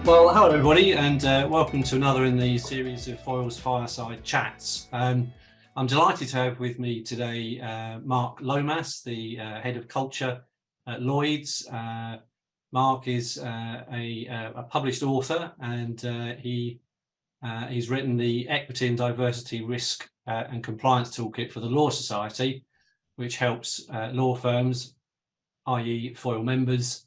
Well, hello everybody, and welcome to another in the series of Foyle's Fireside Chats. I'm delighted to have with me today Mark Lomas, the Head of Culture at Lloyd's. Mark is a published author, and he's written the Equity and Diversity Risk and Compliance Toolkit for the Law Society, which helps law firms, i.e. Foyle members,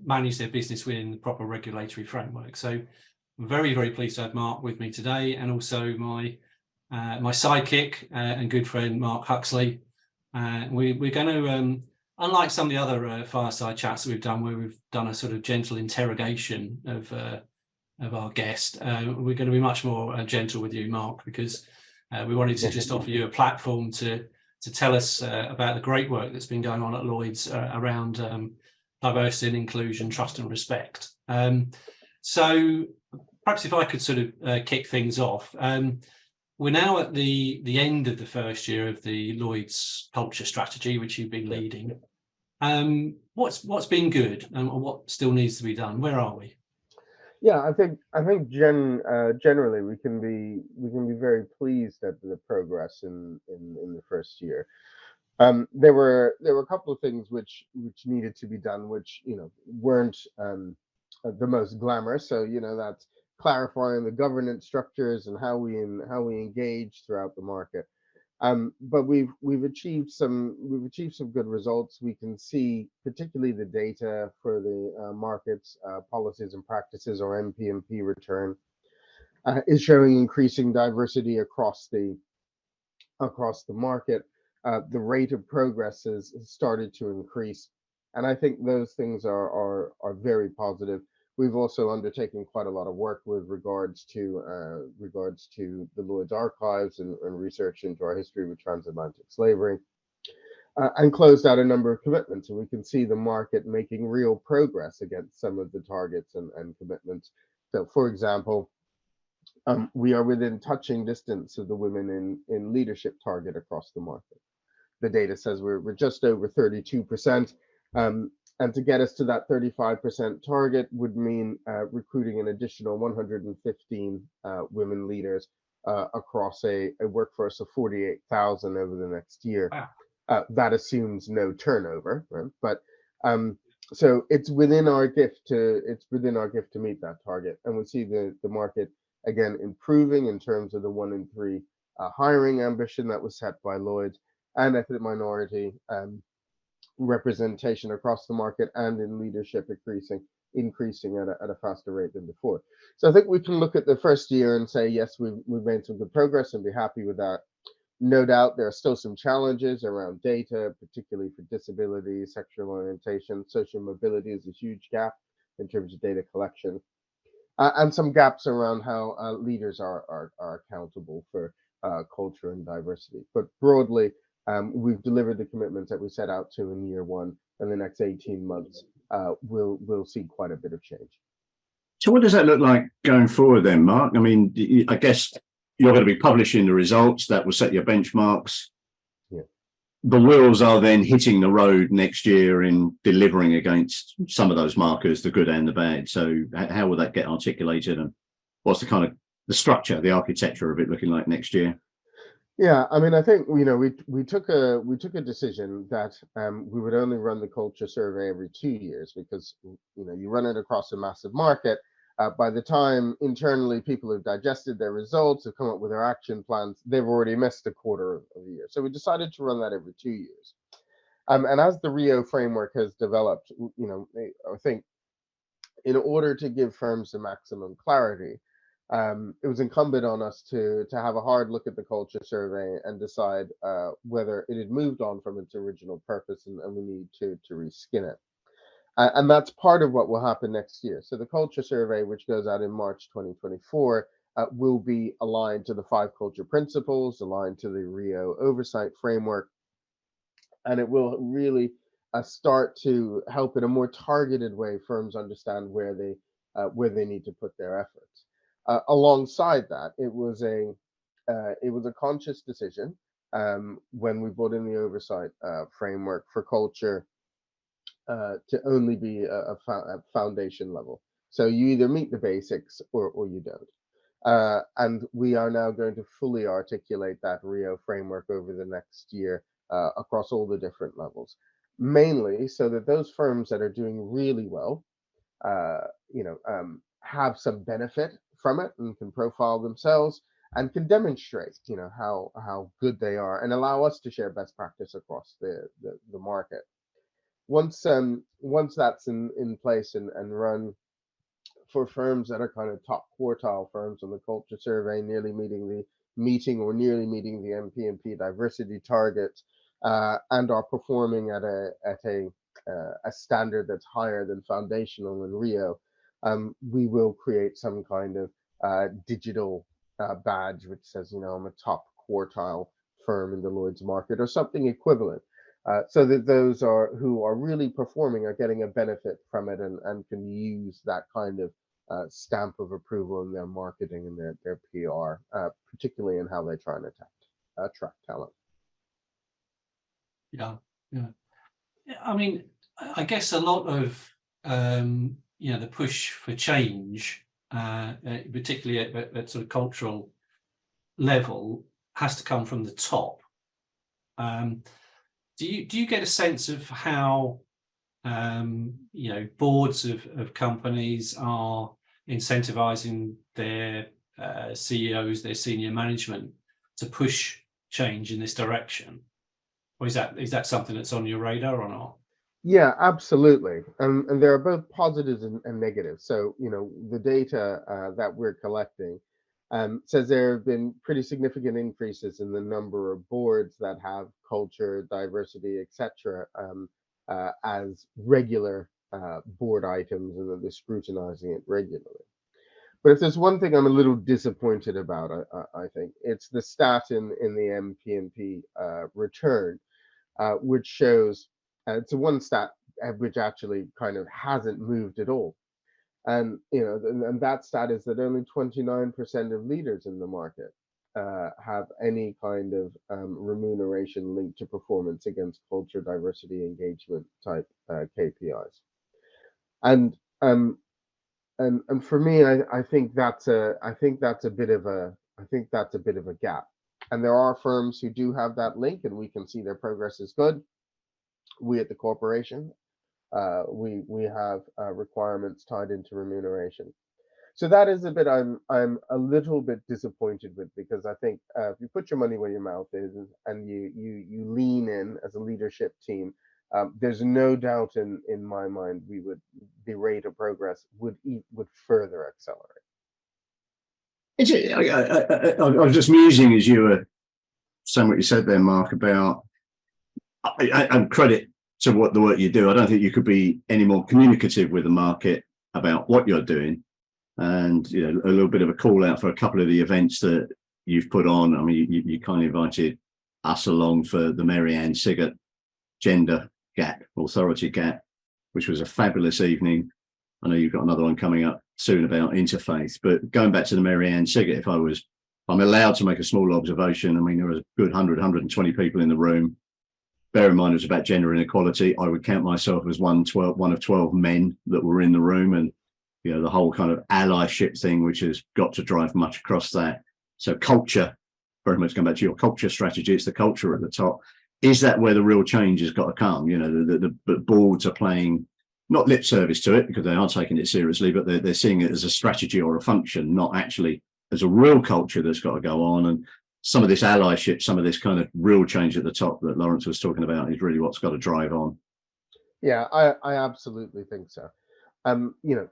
manage their business within the proper regulatory framework. So I'm very, very pleased to have Mark with me today, and also my sidekick and good friend Mark Huxley. We're going to, unlike some of the other fireside chats that we've done, where we've done a sort of gentle interrogation of our guest, we're going to be much more gentle with you, Mark, because we wanted to just offer you a platform to tell us about the great work that's been going on at Lloyd's around diversity and inclusion, trust and respect. So perhaps if I could sort of kick things off. We're now at the end of the first year of the Lloyd's culture strategy, which you've been leading. What's been good and what still needs to be done? Where are we? Yeah, I think generally we can be very pleased at the progress in the first year. There were a couple of things which needed to be done, which weren't the most glamorous. So that's clarifying the governance structures and how we engage throughout the market. But we've achieved some good results. We can see particularly the data for the markets, policies and practices, or MPMP return, is showing increasing diversity across the market. The rate of progress has started to increase, and I think those things are very positive. We've also undertaken quite a lot of work with regards to the Lloyd's archives and research into our history with transatlantic slavery, and closed out a number of commitments. And we can see the market making real progress against some of the targets and commitments. So, for example, we are within touching distance of the women in leadership target across the market. The data says we're just over 32%. And to get us to that 35% target would mean recruiting an additional 115 women leaders across a workforce of 48,000 over the next year. Wow. That assumes no turnover, right? But so it's within our gift to meet that target, and we see the market again improving in terms of the 1 in 3 hiring ambition that was set by Lloyd, and ethnic minority representation across the market and in leadership increasing at a faster rate than before. So I think we can look at the first year and say, yes, we've made some good progress and be happy with that. No doubt there are still some challenges around data, particularly for disability, sexual orientation. Social mobility is a huge gap in terms of data collection, and some gaps around how leaders are accountable for culture and diversity. But broadly, we've delivered the commitments that we set out to in year one, and the next 18 months we'll see quite a bit of change. So what does that look like going forward then, Mark? I mean, I guess you're going to be publishing the results that will set your benchmarks. Yeah. The wheels are then hitting the road next year in delivering against some of those markers, the good and the bad. So how will that get articulated, and what's the kind of the structure, the architecture of it looking like next year? Yeah, I mean, I think we took a decision that we would only run the culture survey every 2 years, because you run it across a massive market. By the time internally people have digested their results, have come up with their action plans, they've already missed a quarter of the year. So we decided to run that every 2 years. And as the Rio framework has developed, I think in order to give firms the maximum clarity, it was incumbent on us to have a hard look at the culture survey and decide whether it had moved on from its original purpose, and we need to reskin it. And that's part of what will happen next year. So the culture survey, which goes out in March 2024, will be aligned to the 5 culture principles, aligned to the Rio oversight framework, and it will really start to help in a more targeted way firms understand where they need to put their efforts. Alongside that, it was a conscious decision when we brought in the oversight framework for culture to only be a foundation level. So you either meet the basics or you don't. And we are now going to fully articulate that Rio framework over the next year across all the different levels, mainly so that those firms that are doing really well, have some benefit from it and can profile themselves and can demonstrate, how good they are and allow us to share best practice across the market. Once that's in place and run for firms that are kind of top quartile firms on the culture survey, nearly meeting the MP&P diversity targets, and are performing at a standard that's higher than foundational in Rio, we will create some kind of digital badge which says, I'm a top quartile firm in the Lloyd's market or something equivalent. So that those who are really performing are getting a benefit from it and can use that kind of stamp of approval in their marketing and their PR, particularly in how they try and attract talent. Yeah, yeah. I mean, I guess a lot of the push for change, particularly at sort of cultural level, has to come from the top. Do you get a sense of how boards of companies are incentivizing their CEOs, their senior management, to push change in this direction? Or is that something that's on your radar or not? Yeah, absolutely. And there are both positives and negatives. So, the data that we're collecting says there have been pretty significant increases in the number of boards that have culture, diversity, etc., as regular board items, and that they're scrutinizing it regularly. But if there's one thing I'm a little disappointed about, I think it's the stat in the MP&P return, which shows it's one stat which actually kind of hasn't moved at all. And and that stat is that only 29% of leaders in the market have any kind of remuneration linked to performance against culture, diversity, engagement type KPIs. And for me, I think that's a bit of a gap. And there are firms who do have that link, and we can see their progress is good. We at the corporation, we have requirements tied into remuneration. So that is a bit I'm a little bit disappointed with, because I think if you put your money where your mouth is and you lean in as a leadership team, there's no doubt in my mind the rate of progress would further accelerate. I was just musing as you were saying what you said there, Mark, about and credit to what the work you do. I don't think you could be any more communicative with the market about what you're doing. And a little bit of a call out for a couple of the events that you've put on. I mean, you kind of invited us along for the Mary Ann Siggott Gender Gap, Authority Gap, which was a fabulous evening. I know you've got another one coming up soon about interfaith, but going back to the Mary Ann Siggott, if I'm allowed to make a small observation. I mean, there was a good 120 people in the room. Bear in mind, it was about gender inequality. I would count myself as one of 12 men that were in the room, and the whole kind of allyship thing, which has got to drive much across that. So culture, very much going back to your culture strategy, it's the culture at the top. Is that where the real change has got to come? The boards are playing not lip service to it because they are taking it seriously, but they're seeing it as a strategy or a function, not actually as a real culture that's got to go on. And some of this allyship, some of this kind of real change at the top that Lawrence was talking about is really what's got to drive on. Yeah, I absolutely think so.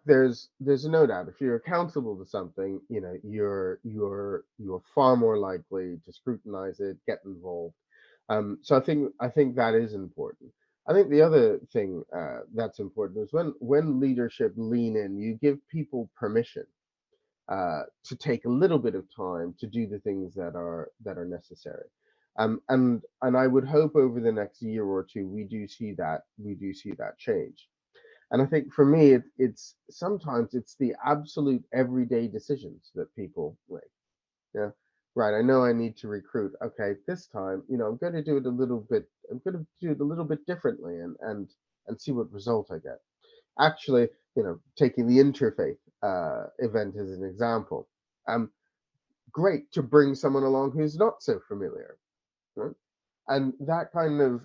There's no doubt if you're accountable to something, you're far more likely to scrutinize it, get involved. So I think that is important. I think the other thing that's important is when leadership lean in, you give people permission to take a little bit of time to do the things that are necessary. And I would hope over the next year or two we do see that change. And I think for me, it's sometimes it's the absolute everyday decisions that people make. Yeah, right. I know I need to recruit. Okay, this time, I'm going to do it a little bit. I'm going to do it a little bit differently, and and see what result I get. Actually, taking the interfaith event as an example, great to bring someone along who's not so familiar, right? And that kind of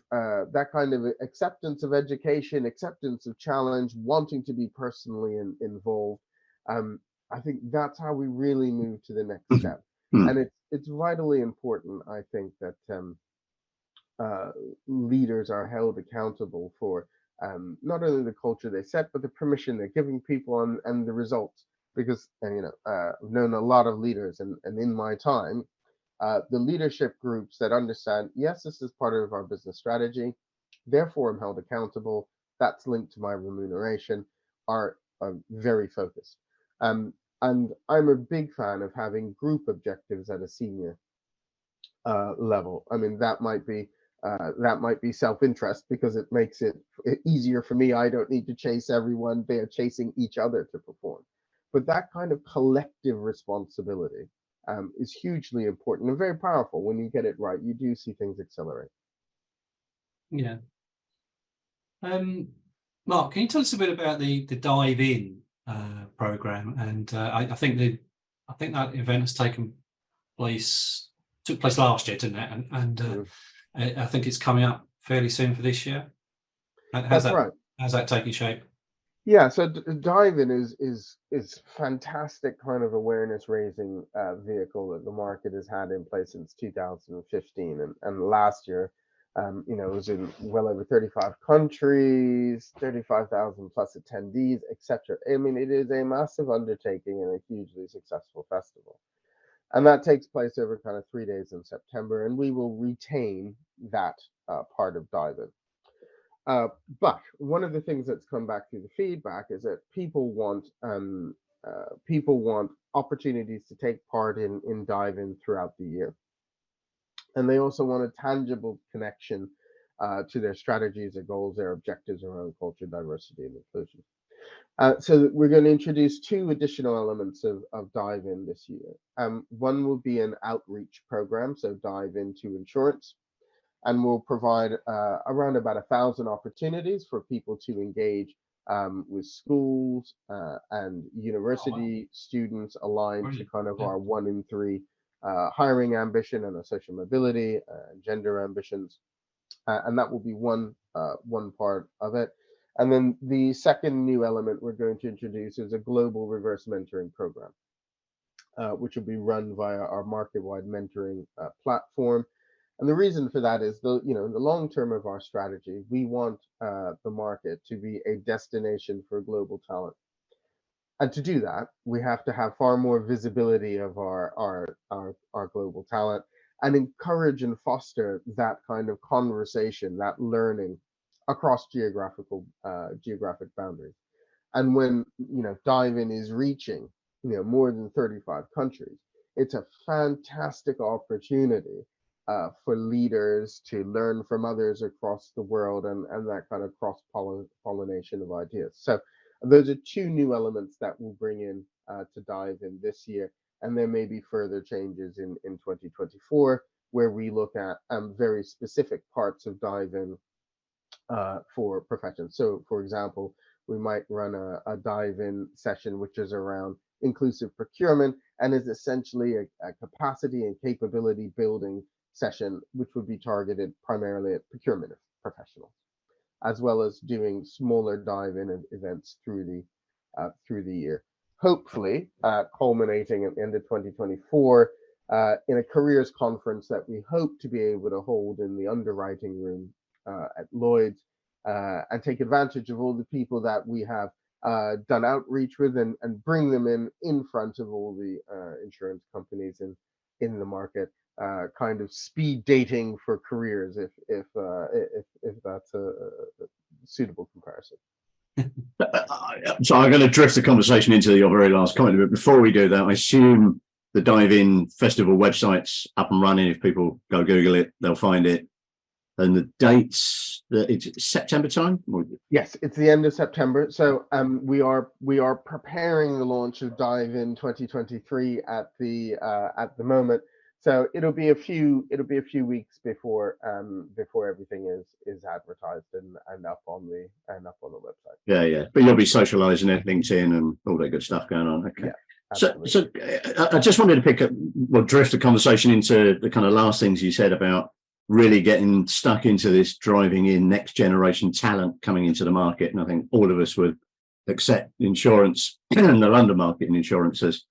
acceptance of education, acceptance of challenge, wanting to be personally involved. I think that's how we really move to the next step. And it's vitally important, I think, that leaders are held accountable for not only the culture they set, but the permission they're giving people and the results. Because I've known a lot of leaders, and in my time, the leadership groups that understand, yes, this is part of our business strategy, therefore I'm held accountable, that's linked to my remuneration, are very focused. And I'm a big fan of having group objectives at a senior level. I mean, that might be self-interest because it makes it easier for me. I don't need to chase everyone. They're chasing each other to perform. But that kind of collective responsibility is hugely important and very powerful. When you get it right, you do see things accelerate. Yeah. Mark, can you tell us a bit about the Dive In program? And I think that event has took place last year, didn't it? And I think it's coming up fairly soon for this year. How's that taking shape? Yeah, so Dive In is fantastic kind of awareness raising vehicle that the market has had in place since 2015, and last year, it was in well over 35 countries, 35,000 plus attendees, etc. I mean, it is a massive undertaking and a hugely successful festival. And that takes place over kind of 3 days in September, and we will retain that part of Dive In. But one of the things that's come back through the feedback is that people want opportunities to take part in Dive In throughout the year, and they also want a tangible connection to their strategies, their goals, their objectives around culture, diversity, and inclusion. So we're going to introduce 2 additional elements of Dive In this year. One will be an outreach program, so Dive Into Insurance, and we'll provide around about 1,000 opportunities for people to engage with schools and university students aligned to kind of our 1 in 3 hiring ambition and our social mobility, gender ambitions, and that will be one part of it. And then the second new element we're going to introduce is a global reverse mentoring program, which will be run via our market-wide mentoring platform. And the reason for that is, in the long term of our strategy, we want the market to be a destination for global talent. And to do that, we have to have far more visibility of our global talent and encourage and foster that kind of conversation, that learning across geographic boundaries. And when Dive In is reaching more than 35 countries, it's a fantastic opportunity for leaders to learn from others across the world and that kind of cross pollination of ideas. So those are 2 new elements that we'll bring in to Dive In this year, and there may be further changes in 2024 where we look at very specific parts of Dive In for professions. So, for example, we might run a Dive In session which is around inclusive procurement and is essentially a capacity and capability building session, which would be targeted primarily at procurement professionals, as well as doing smaller Dive In events through the year. Hopefully, culminating at the end of 2024 in a careers conference that we hope to be able to hold in the underwriting room at Lloyd, and take advantage of all the people that we have done outreach with and bring them in front of all the insurance companies in the market, kind of speed dating for careers, if that's a suitable comparison. So I'm going to drift the conversation into your very last comment, but before we do that, I assume the Dive In Festival website's up and running. If people go Google it, they'll find it. And the dates, it's September time? Yes, it's the end of September. So we are preparing the launch of Dive In 2023 at the moment. So it'll be a few weeks before everything is advertised and up on the website. Yeah. But you'll be socializing it, LinkedIn, and all that good stuff going on. Okay. Yeah, So, absolutely. I just wanted to pick up, well, drift the conversation into the kind of last things you said about really getting stuck into this driving in next generation talent coming into the market. And I think all of us would accept insurance and the London market and insurance has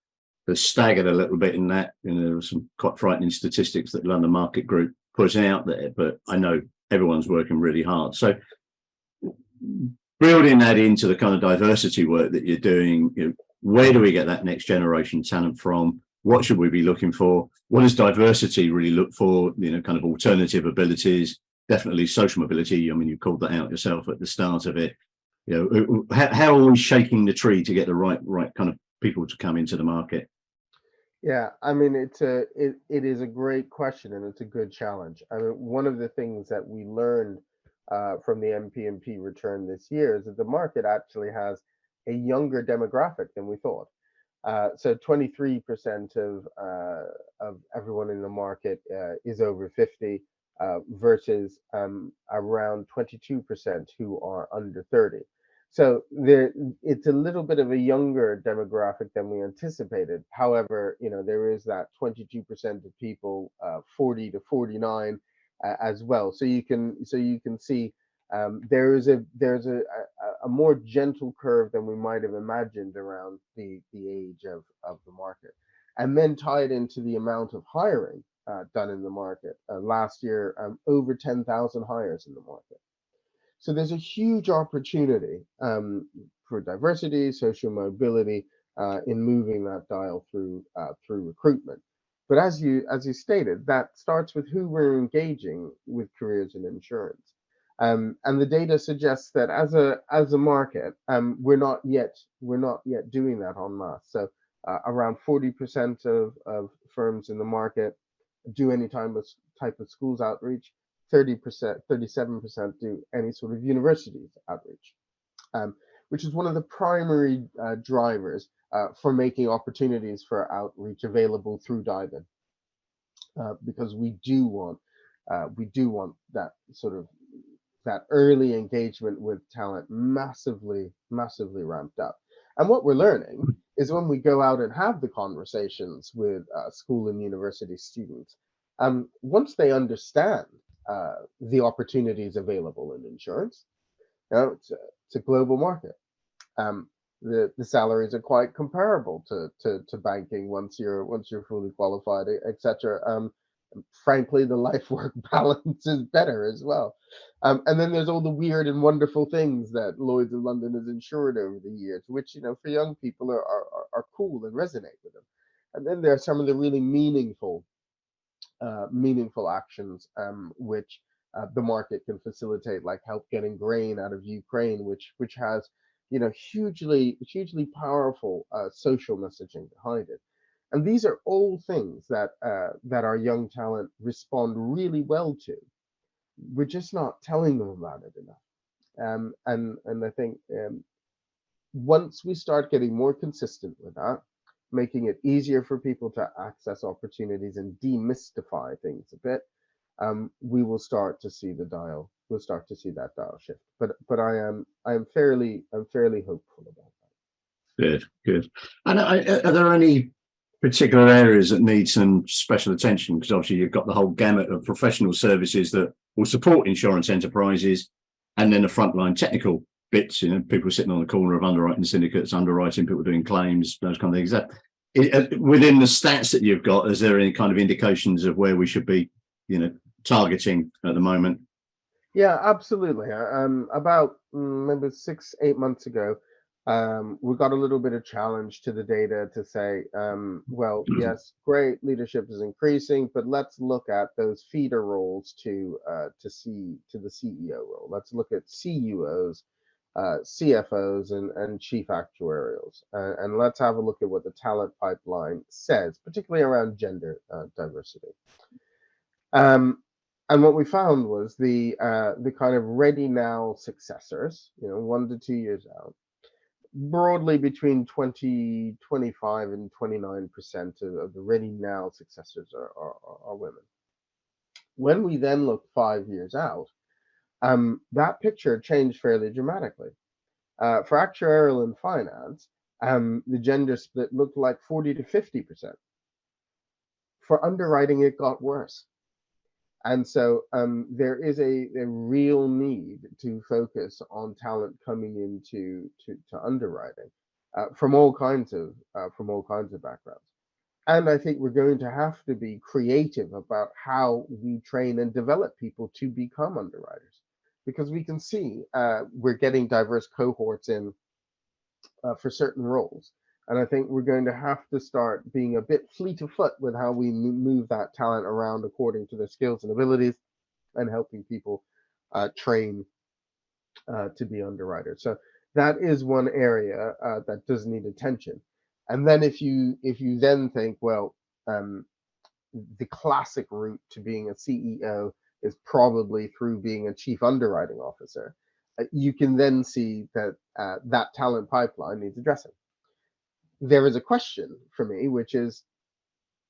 staggered a little bit in that. You know, there were some quite frightening statistics that London Market Group put out there, but I know everyone's working really hard. So building that into the kind of diversity work that you're doing, you know, where do we get that next generation talent from? What should we be looking for? What does diversity really look for? You know, kind of alternative abilities, definitely social mobility. I mean, you called that out yourself at the start of it. You know, how are we shaking the tree to get the right kind of people to come into the market? Yeah, I mean, it is a great question and it's a good challenge. I mean, one of the things that we learned from the MPMP return this year is that the market actually has a younger demographic than we thought. So 23% of everyone in the market is over 50 versus around 22% who are under 30. So it's a little bit of a younger demographic than we anticipated. However, there is that 22% of people 40 to 49 as well. So you can see there's a more gentle curve than we might have imagined around the age of the market, and then tie it into the amount of hiring done in the market. Last year, over 10,000 hires in the market. So there's a huge opportunity for diversity, social mobility in moving that dial through recruitment. But as you stated, that starts with who we're engaging with careers in insurance. And the data suggests that as a market, we're not yet doing that en masse. So around 40% of firms in the market do any type of schools outreach. 30%, 37% do any sort of universities outreach, which is one of the primary drivers for making opportunities for outreach available through Dive-In, because we do want that sort of that early engagement with talent massively ramped up. And what we're learning is when we go out and have the conversations with school and university students, once they understand the opportunities available in insurance, it's a global market. The salaries are quite comparable to banking once you're fully qualified, etc. Frankly, the life work balance is better as well. And then there's all the weird and wonderful things that Lloyd's of London has insured over the years, which for young people are cool and resonate with them. And then there are some of the really meaningful actions which the market can facilitate, like help getting grain out of Ukraine, which has hugely powerful social messaging behind it. And these are all things that our young talent respond really well to. We're just not telling them about it enough. And I think once we start getting more consistent with that, making it easier for people to access opportunities and demystify things a bit, we will start to see the dial. We'll start to see that dial shift. But I'm fairly hopeful about that. Good. And are there any particular areas that need some special attention? Because obviously you've got the whole gamut of professional services that will support insurance enterprises, and then the frontline technical bits, people sitting on the corner of underwriting syndicates, underwriting, people doing claims, those kind of things. Within the stats that you've got, is there any kind of indications of where we should be, targeting at the moment? Yeah, absolutely. About maybe 6-8 months ago, we got a little bit of challenge to the data to say, well, yes, great, leadership is increasing, but let's look at those feeder roles to the CEO role. Let's look at CUOs, CFOs, and chief actuarials, and let's have a look at what the talent pipeline says, particularly around gender diversity. And what we found was the kind of ready now successors, 1 to 2 years out, broadly between 20, 25, and 29% of the ready now successors are women. When we then look 5 years out, that picture changed fairly dramatically. For actuarial and finance, the gender split looked like 40 to 50%. For underwriting, it got worse. And so there is a real need to focus on talent coming into to underwriting from all kinds of backgrounds. And I think we're going to have to be creative about how we train and develop people to become underwriters, because we can see we're getting diverse cohorts in for certain roles. And I think we're going to have to start being a bit fleet of foot with how we move that talent around according to their skills and abilities, and helping people train to be underwriters. So that is one area that does need attention. And then if you then think, well, the classic route to being a CEO is probably through being a chief underwriting officer, you can then see that that talent pipeline needs addressing. There is a question for me, which is,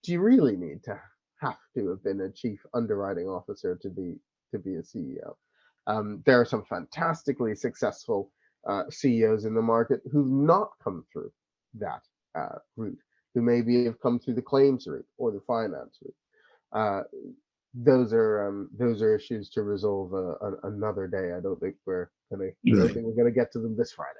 do you really need to have to have been a chief underwriting officer to be a CEO? There are some fantastically successful CEOs in the market who've not come through that route, who maybe have come through the claims route or the finance route. Those are issues to resolve another day. I don't think we're gonna get to them this Friday.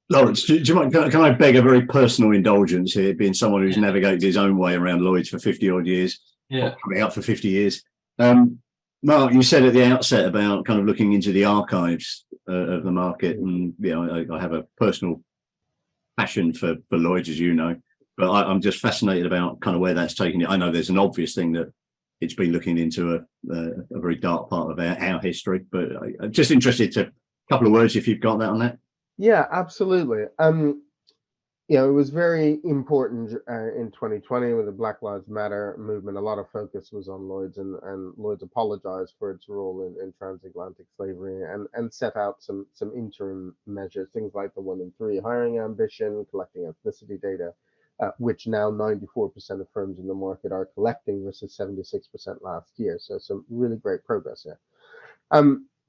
Lawrence, do you mind, can I beg a very personal indulgence here, being someone who's navigated his own way around Lloyd's for 50 odd years, coming up for 50 years. Mark, you said at the outset about kind of looking into the archives of the market, and I have a personal passion for Lloyd's, as you know, but I'm just fascinated about kind of where that's taken it. I know there's an obvious thing that it's been looking into a very dark part of our history, but I'm just interested to a couple of words if you've got that on that. Yeah, absolutely. It was very important in 2020 with the Black Lives Matter movement. A lot of focus was on Lloyd's, and Lloyd's apologized for its role in transatlantic slavery, and set out some interim measures, things like the 1 in 3 hiring ambition, collecting ethnicity data, which now 94% of firms in the market are collecting versus 76% last year. So some really great progress here.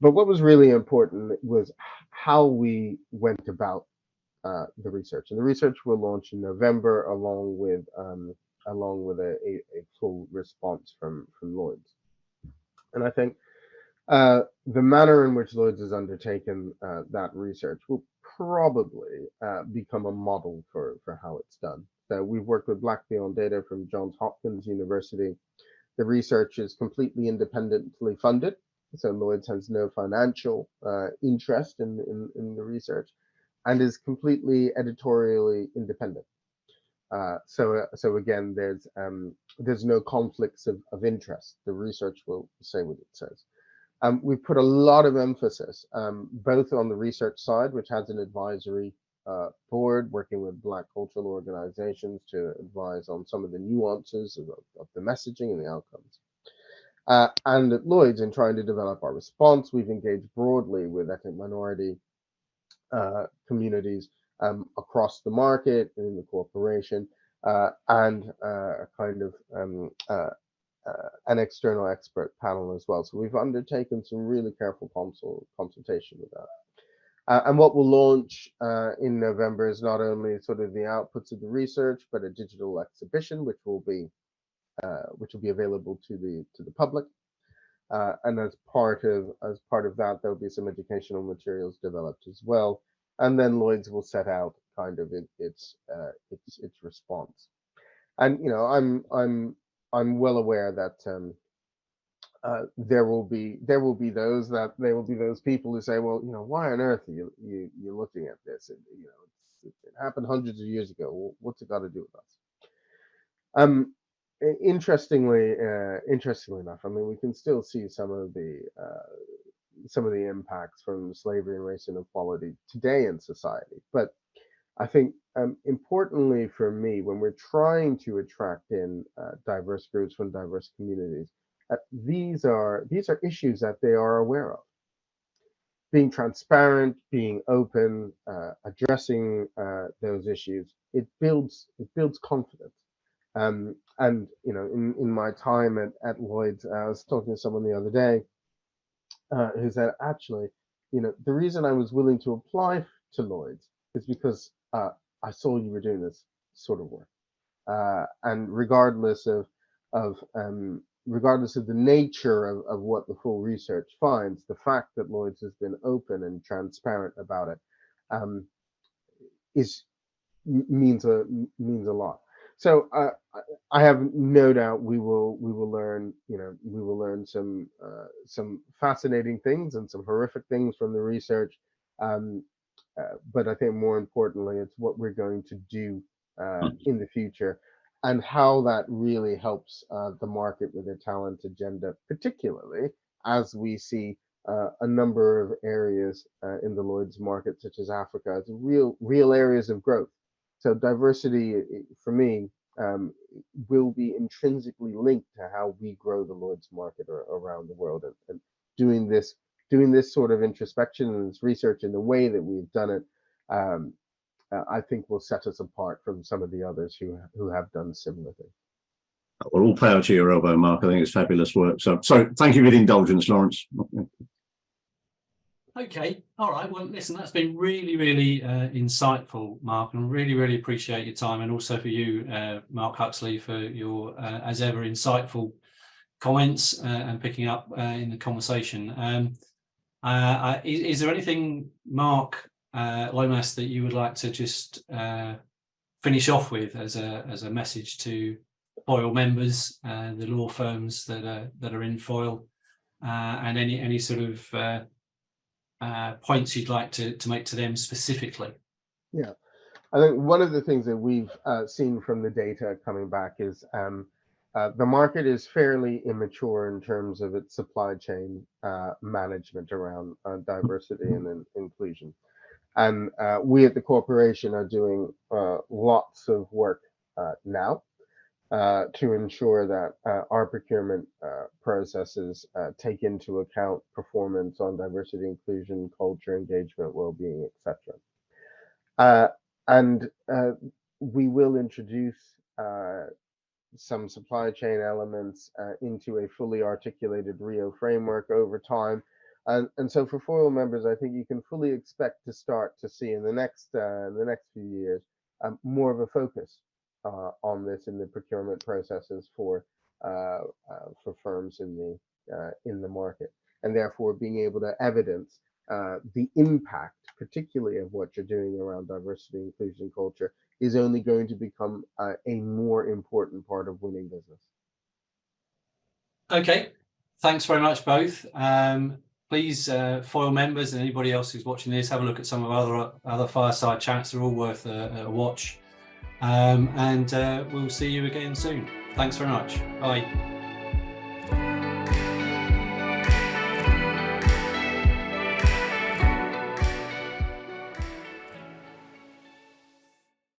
But what was really important was how we went about the research, and the research will launch in November, along with a full response from Lloyd's. And I think the manner in which Lloyd's has undertaken that research will probably become a model for how it's done. So we've worked with Blackbeard data from Johns Hopkins University. The research is completely independently funded, so Lloyd's has no financial interest in the research, and is completely editorially independent. So again, there's no conflicts of interest. The research will say what it says. We put a lot of emphasis both on the research side, which has an advisory board working with Black cultural organizations to advise on some of the nuances of the messaging and the outcomes. And at Lloyd's, in trying to develop our response, we've engaged broadly with ethnic minority communities across the market and in the corporation, and kind of an external expert panel as well. So we've undertaken some really careful consultation with that. And what we'll launch in November is not only sort of the outputs of the research, but a digital exhibition, which will be available to the public. And as part of that, there'll be some educational materials developed as well. And then Lloyd's will set out kind of its response. And I'm well aware that there will be those people who say, well, why on earth are you looking at this? It happened hundreds of years ago. Well, what's it got to do with us? Interestingly enough, I mean, we can still see some of the impacts from slavery and race inequality today in society. But I think importantly for me, when we're trying to attract in diverse groups from diverse communities, these are issues that they are aware of. being transparent, being open, addressing those issues, it builds confidence. And in my time at Lloyd's, I was talking to someone the other day who said, actually, the reason I was willing to apply to Lloyd's is because I saw you were doing this sort of work, and regardless of the nature of what the full research finds, the fact that Lloyd's has been open and transparent about it um, is means a lot. So I have no doubt we will learn, we will learn some fascinating things and some horrific things from the research. Um, but I think more importantly, it's what we're going to do in the future, and how that really helps the market with their talent agenda, particularly as we see a number of areas in the Lloyd's market, such as Africa, as real areas of growth. So diversity, for me, will be intrinsically linked to how we grow the Lloyd's market around the world, and doing this sort of introspection and this research in the way that we've done it, I think will set us apart from some of the others who have done similar things. Well, all power to your elbow, Mark. I think it's fabulous work. So thank you for the indulgence, Lawrence. Okay, all right. Well, listen, that's been really, really insightful, Mark, and really appreciate your time, and also for you, Mark Huxley, for your, as ever, insightful comments and picking up in the conversation. Is there anything, Mark Lomas, that you would like to just finish off with as a message to FOIL members, the law firms that are in FOIL, and any sort of points you'd like to make to them specifically? Yeah, I think one of the things that we've seen from the data coming back is the market is fairly immature in terms of its supply chain management around diversity and inclusion. And we at the corporation are doing lots of work now to ensure that our procurement processes take into account performance on diversity, inclusion, culture, engagement, well-being, etc. And we will introduce some supply chain elements into a fully articulated Rio framework over time. And so for FOIL members, I think you can fully expect to start to see in the next few years more of a focus on this in the procurement processes for firms in the market, and therefore being able to evidence the impact, particularly of what you're doing around diversity, inclusion, culture, is only going to become a more important part of winning business. Okay, thanks very much, both. Please, FOIL members and anybody else who's watching this, have a look at some of other fireside chats. They're all worth a watch. And we'll see you again soon. Thanks very much. Bye.